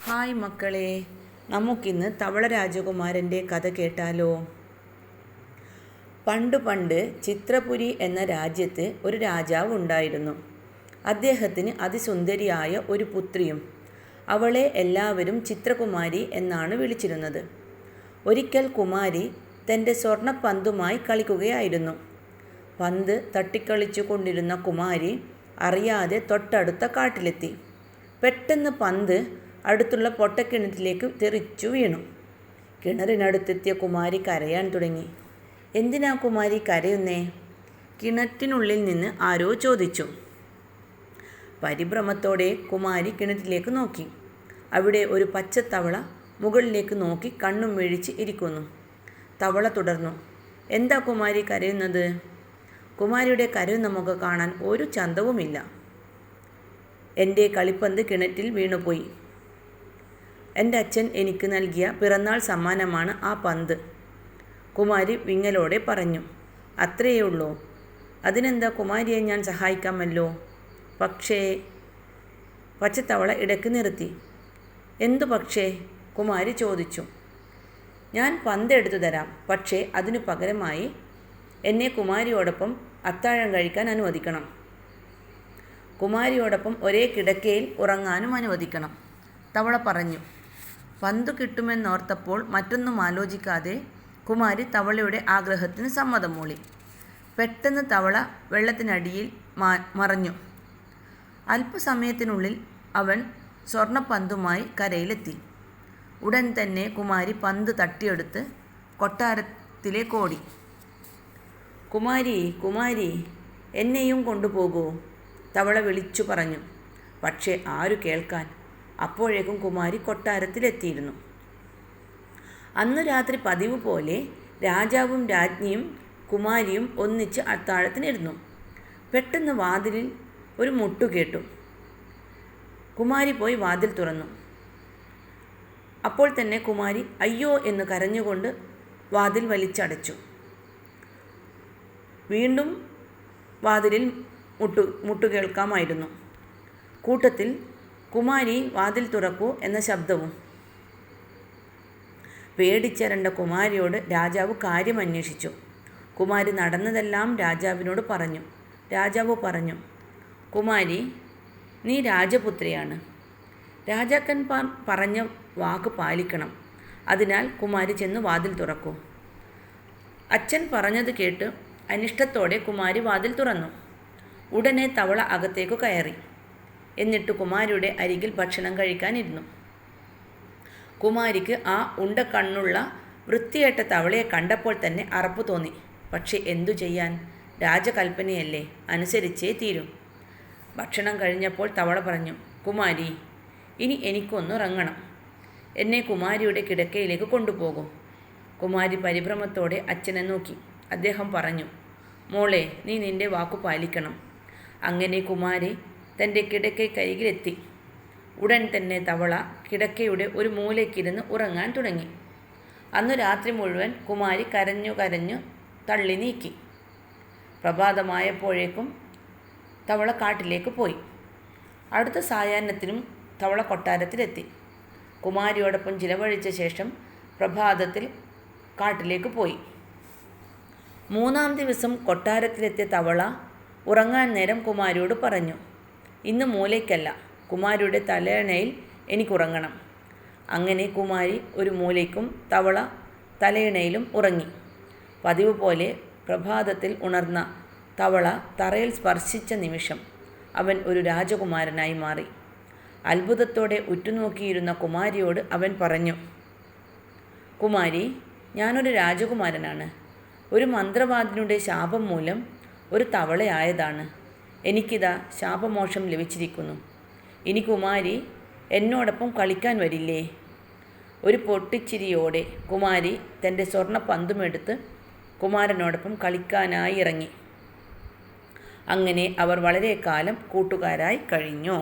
Hi മക്കളെ, നമുക്കിന്ന് തവള രാജകുമാരൻ്റെ കഥ കേട്ടാലോ? പണ്ട് ചിത്രപുരി എന്ന രാജ്യത്ത് ഒരു രാജാവ് ഉണ്ടായിരുന്നു. അദ്ദേഹത്തിന് അതിസുന്ദരിയായ ഒരു പുത്രിയും. അവളെ എല്ലാവരും ചിത്രകുമാരി എന്നാണ് വിളിച്ചിരുന്നത്. ഒരിക്കൽ കുമാരി തൻ്റെ സ്വർണ്ണപ്പന്തുമായി കളിക്കുകയായിരുന്നു. പന്ത് തട്ടിക്കളിച്ചു കൊണ്ടിരുന്ന കുമാരി അറിയാതെ തൊട്ടടുത്ത കാട്ടിലെത്തി. പെട്ടെന്ന് പന്ത് അടുത്തുള്ള പൊട്ടക്കിണറ്റിലേക്ക് തെറിച്ചു വീണു. കിണറിനടുത്തെത്തിയ കുമാരി കരയാൻ തുടങ്ങി. എന്തിനാ കുമാരി കരയുന്നേ? കിണറ്റിനുള്ളിൽ നിന്ന് ആരോ ചോദിച്ചു. പരിഭ്രമത്തോടെ കുമാരി കിണറ്റിലേക്ക് നോക്കി. അവിടെ ഒരു പച്ചത്തവള മുകളിലേക്ക് നോക്കി കണ്ണും മിഴിച്ച് ഇരിക്കുന്നു. തവള തുടർന്നു, എന്താ കുമാരി കരയുന്നത്? കുമാരിയുടെ കരയുന്ന മുഖം കാണാൻ ഒരു ചന്തവുമില്ല. എൻ്റെ കളിപ്പന്ത് കിണറ്റിൽ വീണുപോയി. എൻ്റെ അച്ഛൻ എനിക്ക് നൽകിയ പിറന്നാൾ സമ്മാനമാണ് ആ പന്ത്, കുമാരി വിങ്ങലോടെ പറഞ്ഞു. അത്രയേ ഉള്ളൂ? അതിനെന്താ, കുമാരിയെ ഞാൻ സഹായിക്കാമല്ലോ. പക്ഷേ, പച്ചത്തവള ഇടയ്ക്ക് നിർത്തി. എന്തു പക്ഷേ? കുമാരി ചോദിച്ചു. ഞാൻ പന്ത് എടുത്തു തരാം, പക്ഷേ അതിനു പകരമായി എന്നെ കുമാരിയോടൊപ്പം അത്താഴം കഴിക്കാൻ അനുവദിക്കണം. കുമാരിയോടൊപ്പം ഒരേ കിടക്കയിൽ ഉറങ്ങാനും അനുവദിക്കണം, തവള പറഞ്ഞു. പന്തു കിട്ടുമെന്നോർത്തപ്പോൾ മറ്റൊന്നും ആലോചിക്കാതെ കുമാരി തവളയുടെ ആഗ്രഹത്തിന് സമ്മതം മൂളി. പെട്ടെന്ന് തവള വെള്ളത്തിനടിയിൽ മറഞ്ഞു. അല്പസമയത്തിനുള്ളിൽ അവൻ സ്വർണ്ണപ്പന്തുമായി കരയിലെത്തി. ഉടൻ തന്നെ കുമാരി പന്ത് തട്ടിയെടുത്ത് കൊട്ടാരത്തിലേക്ക് ഓടി. കുമാരി, കുമാരി, എന്നെയും കൊണ്ടുപോകൂ, തവള വിളിച്ചു പറഞ്ഞു. പക്ഷേ ആരു കേൾക്കാൻ? അപ്പോഴേക്കും കുമാരി കൊട്ടാരത്തിലെത്തിയിരുന്നു. അന്നു രാത്രി പതിവ് പോലെ രാജാവും രാജ്ഞിയും കുമാരിയും ഒന്നിച്ച് അത്താഴത്തിനിരുന്നു. പെട്ടെന്ന് വാതിലിൽ ഒരു മുട്ടു കേട്ടു. കുമാരി പോയി വാതിൽ തുറന്നു. അപ്പോൾ തന്നെ കുമാരി അയ്യോ എന്ന് കരഞ്ഞുകൊണ്ട് വാതിൽ വലിച്ചടച്ചു. വീണ്ടും വാതിലിൽ മുട്ടു കേൾക്കാമായിരുന്നു. കൂട്ടത്തിൽ കുമാരി വാതിൽ തുറക്കൂ എന്ന ശബ്ദവും. പേടിച്ചരണ്ട കുമാരിയോട് രാജാവ് കാര്യം അന്വേഷിച്ചു. കുമാരി നടന്നതെല്ലാം രാജാവിനോട് പറഞ്ഞു. രാജാവ് പറഞ്ഞു, കുമാരി, നീ രാജപുത്രിയാണ്. രാജാക്കന്മാർ പറഞ്ഞ വാക്ക് പാലിക്കണം. അതിനാൽ കുമാരി ചെന്ന് വാതിൽ തുറക്കൂ. അച്ഛൻ പറഞ്ഞത് കേട്ട് അനിഷ്ടത്തോടെ കുമാരി വാതിൽ തുറന്നു. ഉടനെ തവള അകത്തേക്ക് കയറി. എന്നിട്ട് കുമാരിയുടെ അരികിൽ ഭക്ഷണം കഴിക്കാനിരുന്നു. കുമാരിക്ക് ആ ഉണ്ടക്കണ്ണുള്ള വൃത്തികെട്ട തവളയെ കണ്ടപ്പോൾ തന്നെ അറപ്പ് തോന്നി. പക്ഷെ എന്തു ചെയ്യാൻ? രാജകൽപ്പനയല്ലേ, അനുസരിച്ചേ തീരൂ. ഭക്ഷണം കഴിഞ്ഞപ്പോൾ തവള പറഞ്ഞു, കുമാരി, ഇനി എനിക്കൊന്നുറങ്ങണം. എന്നെ കുമാരിയുടെ കിടക്കയിലേക്ക് കൊണ്ടുപോകൂ. കുമാരി പരിഭ്രമത്തോടെ അച്ഛനെ നോക്കി. അദ്ദേഹം പറഞ്ഞു, മോളെ, നീ നിൻ്റെ വാക്കു പാലിക്കണം. അങ്ങനെ കുമാരി തൻ്റെ കിടക്കയ്ക്കരികിലെത്തി. ഉടൻ തന്നെ തവള കിടക്കയുടെ ഒരു മൂലയ്ക്കിരുന്ന് ഉറങ്ങാൻ തുടങ്ങി. അന്നു രാത്രി മുഴുവൻ കുമാരി കരഞ്ഞു തള്ളി നീക്കി. പ്രഭാതമായപ്പോഴേക്കും തവള കാട്ടിലേക്ക് പോയി. അടുത്ത സായാഹ്നത്തിനും തവള കൊട്ടാരത്തിലെത്തി. കുമാരിയോടൊപ്പം ചിലവഴിച്ച ശേഷം പ്രഭാതത്തിൽ കാട്ടിലേക്ക് പോയി. മൂന്നാം ദിവസം കൊട്ടാരത്തിലെത്തിയ തവള ഉറങ്ങാൻ നേരം കുമാരിയോട് പറഞ്ഞു, ഇന്ന് മൂലയ്ക്കല്ല, കുമാരിയുടെ തലയണയിൽ എനിക്കുറങ്ങണം. അങ്ങനെ കുമാരി ഒരു മൂലയ്ക്കും തവള തലയിണയിലും ഉറങ്ങി. പതിവ് പോലെ പ്രഭാതത്തിൽ ഉണർന്ന തവള തറയിൽ സ്പർശിച്ച നിമിഷം അവൻ ഒരു രാജകുമാരനായി മാറി. അത്ഭുതത്തോടെ ഉറ്റുനോക്കിയിരുന്ന കുമാരിയോട് അവൻ പറഞ്ഞു, കുമാരി, ഞാനൊരു രാജകുമാരനാണ്. ഒരു മന്ത്രവാദിനിയുടെ ശാപം മൂലം ഒരു തവളയായതാണ്. എനിക്കിതാ ശാപമോക്ഷം ലഭിച്ചിരിക്കുന്നു. ഇനി കുമാരി എന്നോടൊപ്പം കളിക്കാൻ വരില്ലേ? ഒരു പൊട്ടിച്ചിരിയോടെ കുമാരി തൻ്റെ സ്വർണ്ണപ്പന്തുമെടുത്ത് കുമാരനോടൊപ്പം കളിക്കാനായി ഇറങ്ങി. അങ്ങനെ അവർ വളരെ കാലം കൂട്ടുകാരായി കഴിഞ്ഞു.